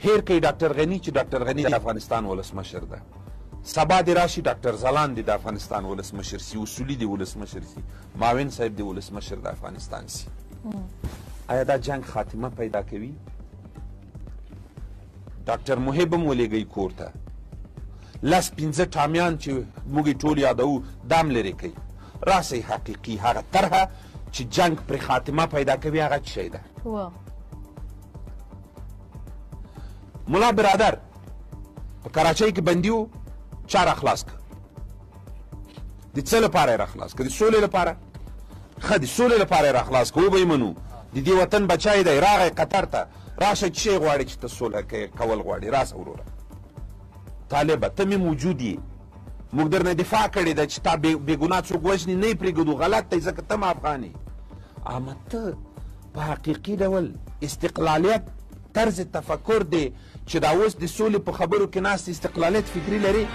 هیر کوي ډاکټر غني چې ډاکټر غني د افغانستان ولسمشر ده، سبا دې راشي ډاکټر ځلاند د افغانستان ولسمشر سي، اصولي د ولسمشر سي، معاون صاحب د ولسمشر د افغانستان سي. آیا دا جنگ خاتمه پیدا کوي؟ ډاکټر محب هم ولېږئ کور ته، لس پنځه ټامیان چې موږ یې ټول یادوو دام لرې کوي. راسئ حقیقي هغه طرحه چې جنگ پرې خاتمه پیدا کوي هغه څه شی ده؟ ملا برادر په کراچۍ کې بندي و، چا راخلاص کړه؟ د څه لپاره یې راخلاص کړه؟ د سولې لپاره؟ ښه د سولې لپاره یې راخلاص کړه، وبه یې منو. د دې وطن بچی دی، راغی قطر ته، راشه څه شی غواړې چې ته سوله کول غواړې؟ راسه وروره طالبه، ته مې موجود یې، موږ درنه دفاع کړې ده چې تا بېګناه څوک وژني نه یې پرېږدو، غلط دی ځکه ته هم افغان یې. اما ته په حقیقي ډول استقلالیت طرز تفکر دی چې دا اوس د سولې په خبرو کې ناست استقلالیت فکري لري؟